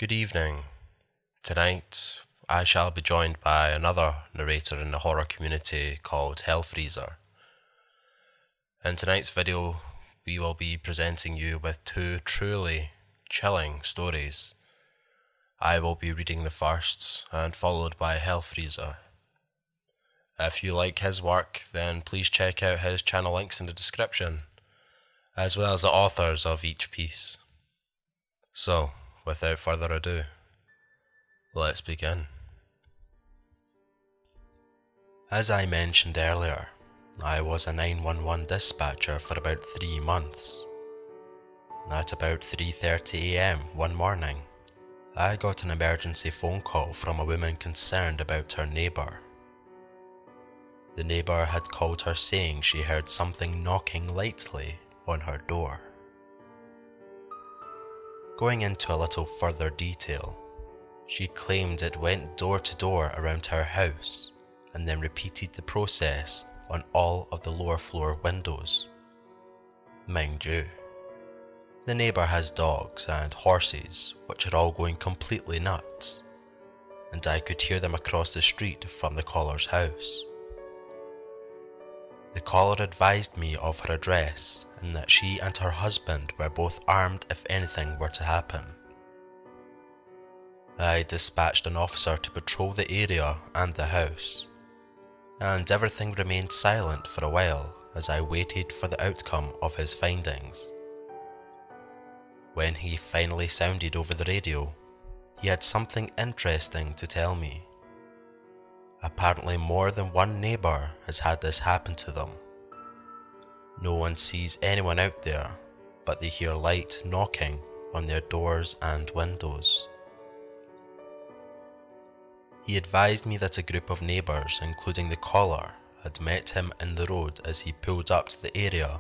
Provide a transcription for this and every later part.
Good evening. Tonight, I shall be joined by another narrator in the horror community called HELLFREEZER. In tonight's video, we will be presenting you with two truly chilling stories. I will be reading the first, and followed by HELLFREEZER. If you like his work, then please check out his channel links in the description, as well as the authors of each piece. So, without further ado, let's begin. As I mentioned earlier, I was a 911 dispatcher for about 3 months. At about 3:30 AM one morning, I got an emergency phone call from a woman concerned about her neighbour. The neighbour had called her saying she heard something knocking lightly on her door. Going into a little further detail, she claimed it went door to door around her house and then repeated the process on all of the lower floor windows. Mind you, the neighbour has dogs and horses which are all going completely nuts, and I could hear them across the street from the caller's house. The caller advised me of her address and that she and her husband were both armed if anything were to happen. I dispatched an officer to patrol the area and the house, and everything remained silent for a while as I waited for the outcome of his findings. When he finally sounded over the radio, he had something interesting to tell me. Apparently more than one neighbour has had this happen to them. No one sees anyone out there, but they hear light knocking on their doors and windows. He advised me that a group of neighbours, including the caller, had met him in the road as he pulled up to the area,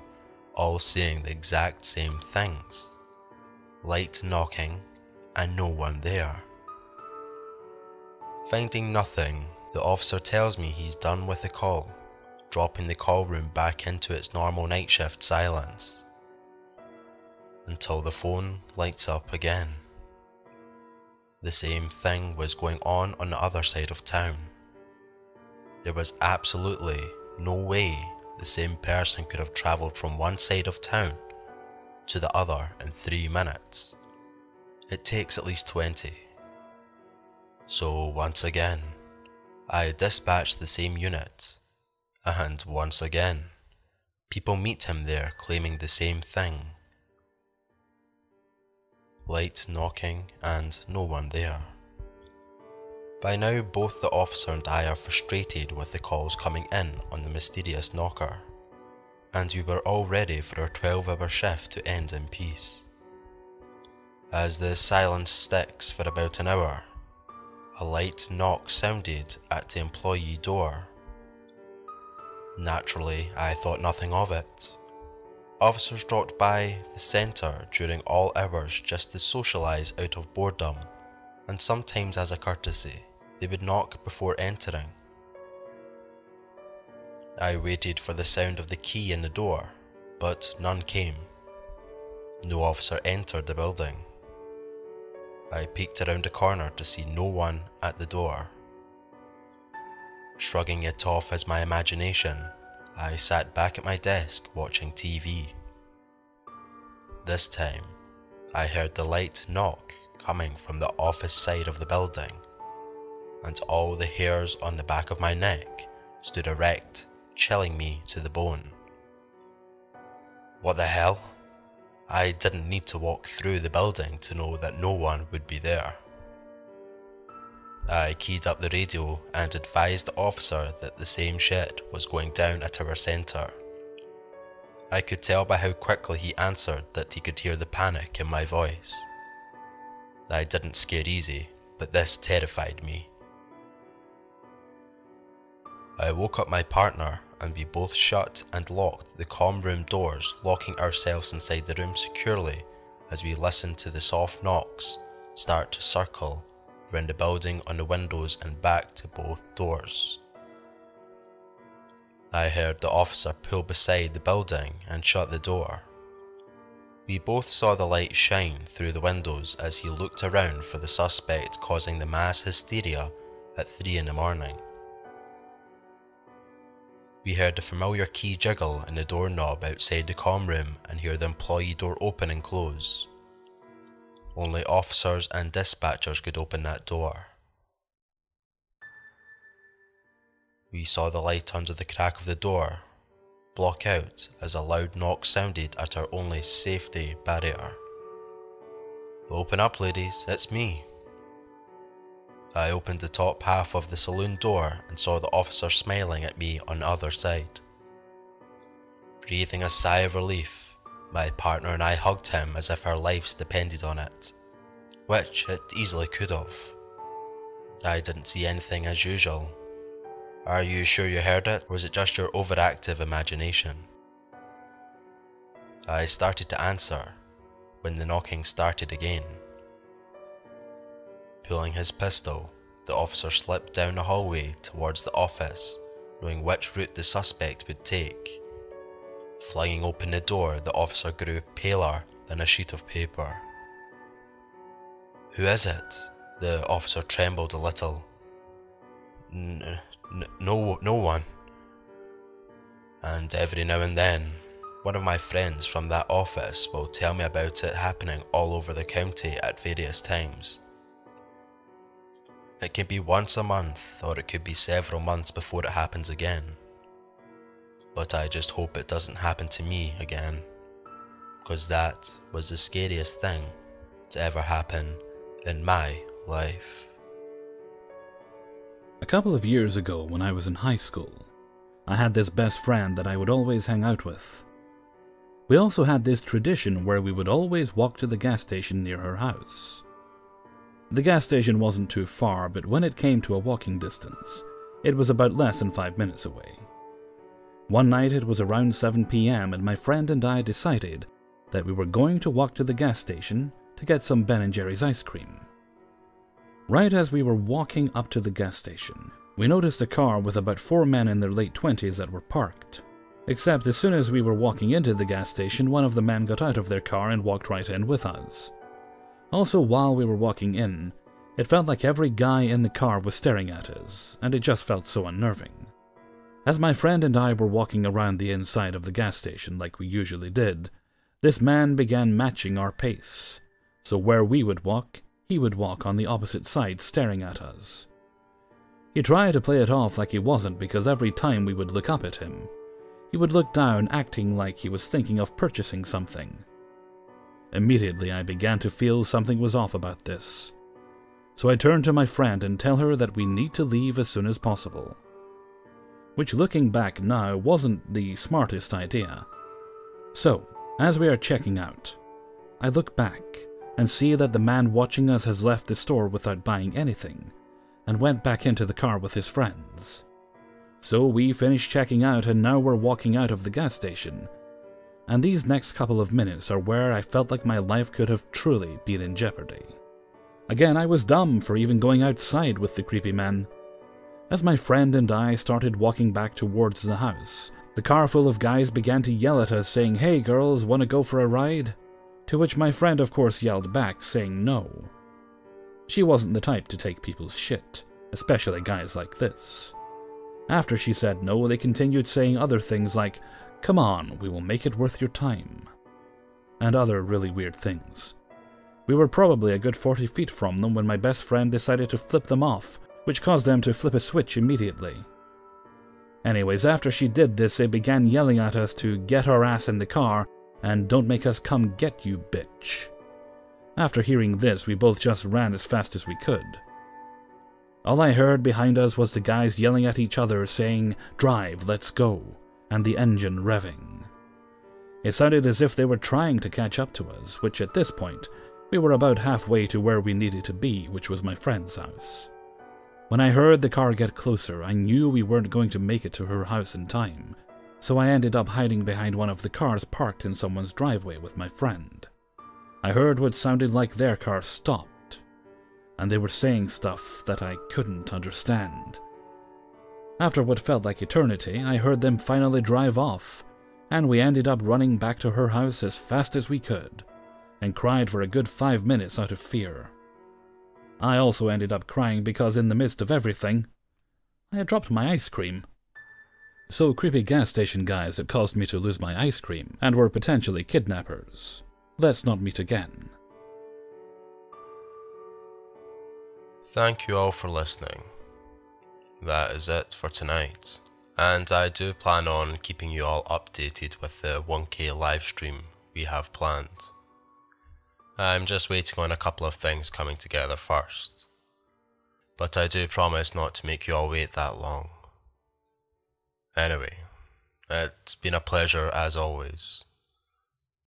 all saying the exact same things. Light knocking and no one there. Finding nothing, the officer tells me he's done with the call, dropping the call room back into its normal night shift silence, until the phone lights up again. The same thing was going on the other side of town. There was absolutely no way the same person could have travelled from one side of town to the other in 3 minutes. It takes at least 20. So once again, I dispatched the same unit, and once again, people meet him there claiming the same thing. Light knocking and no one there. By now both the officer and I are frustrated with the calls coming in on the mysterious knocker, and we were all ready for our 12-hour shift to end in peace. As the silence sticks for about an hour, a light knock sounded at the employee door. Naturally, I thought nothing of it. Officers dropped by the centre during all hours just to socialise out of boredom, and sometimes as a courtesy, they would knock before entering. I waited for the sound of the key in the door, but none came. No officer entered the building. I peeked around the corner to see no one at the door. Shrugging it off as my imagination, I sat back at my desk watching TV. This time, I heard the light knock coming from the office side of the building, and all the hairs on the back of my neck stood erect, chilling me to the bone. What the hell? I didn't need to walk through the building to know that no one would be there. I keyed up the radio and advised the officer that the same shit was going down at our centre. I could tell by how quickly he answered that he could hear the panic in my voice. I didn't scare easy, but this terrified me. I woke up my partner and we both shut and locked the comm room doors, locking ourselves inside the room securely as we listened to the soft knocks start to circle around the building on the windows and back to both doors. I heard the officer pull beside the building and shut the door. We both saw the light shine through the windows as he looked around for the suspect causing the mass hysteria at 3 in the morning. We heard the familiar key jiggle in the doorknob outside the comm room and hear the employee door open and close. Only officers and dispatchers could open that door. We saw the light under the crack of the door block out as a loud knock sounded at our only safety barrier. "Open up, ladies, it's me." I opened the top half of the saloon door and saw the officer smiling at me on the other side. Breathing a sigh of relief, my partner and I hugged him as if our lives depended on it, which it easily could have. I didn't see anything as usual. "Are you sure you heard it, or was it just your overactive imagination?" I started to answer when the knocking started again. Pulling his pistol, the officer slipped down the hallway towards the office, knowing which route the suspect would take. Flinging open the door, the officer grew paler than a sheet of paper. "Who is it?" The officer trembled a little. No one. And every now and then, one of my friends from that office will tell me about it happening all over the county at various times. It can be once a month, or it could be several months before it happens again. But I just hope it doesn't happen to me again, because that was the scariest thing to ever happen in my life. A couple of years ago, when I was in high school, I had this best friend that I would always hang out with. We also had this tradition where we would always walk to the gas station near her house. The gas station wasn't too far, but when it came to a walking distance, it was about less than 5 minutes away. One night it was around 7 p.m. and my friend and I decided that we were going to walk to the gas station to get some Ben & Jerry's ice cream. Right as we were walking up to the gas station, we noticed a car with about 4 men in their late 20s that were parked. Except as soon as we were walking into the gas station, one of the men got out of their car and walked right in with us. Also, while we were walking in, it felt like every guy in the car was staring at us, and it just felt so unnerving. As my friend and I were walking around the inside of the gas station like we usually did, this man began matching our pace. So where we would walk, he would walk on the opposite side staring at us. He tried to play it off like he wasn't, because every time we would look up at him, he would look down acting like he was thinking of purchasing something. Immediately I began to feel something was off about this. So I turned to my friend and tell her that we need to leave as soon as possible. Which, looking back now, wasn't the smartest idea. So, as we are checking out, I look back and see that the man watching us has left the store without buying anything, and went back into the car with his friends. So we finished checking out and now we're walking out of the gas station. And these next couple of minutes are where I felt like my life could have truly been in jeopardy. Again, I was dumb for even going outside with the creepy man. As my friend and I started walking back towards the house, the car full of guys began to yell at us saying, "Hey girls, wanna go for a ride?" To which my friend of course yelled back saying no. She wasn't the type to take people's shit, especially guys like this. After she said no, they continued saying other things like, "Come on, we will make it worth your time," and other really weird things. We were probably a good 40 feet from them when my best friend decided to flip them off, which caused them to flip a switch immediately. Anyways, after she did this, they began yelling at us to get our ass in the car and "Don't make us come get you, bitch." After hearing this, we both just ran as fast as we could. All I heard behind us was the guys yelling at each other saying, "Drive, let's go," and the engine revving. It sounded as if they were trying to catch up to us, which at this point, we were about halfway to where we needed to be, which was my friend's house. When I heard the car get closer, I knew we weren't going to make it to her house in time, so I ended up hiding behind one of the cars parked in someone's driveway with my friend. I heard what sounded like their car stopped, and they were saying stuff that I couldn't understand. After what felt like eternity, I heard them finally drive off, and we ended up running back to her house as fast as we could, and cried for a good 5 minutes out of fear. I also ended up crying because in the midst of everything, I had dropped my ice cream. So creepy gas station guys had caused me to lose my ice cream, and were potentially kidnappers. Let's not meet again. Thank you all for listening. That is it for tonight, and I do plan on keeping you all updated with the 1K livestream we have planned. I'm just waiting on a couple of things coming together first, but I do promise not to make you all wait that long. Anyway, it's been a pleasure as always.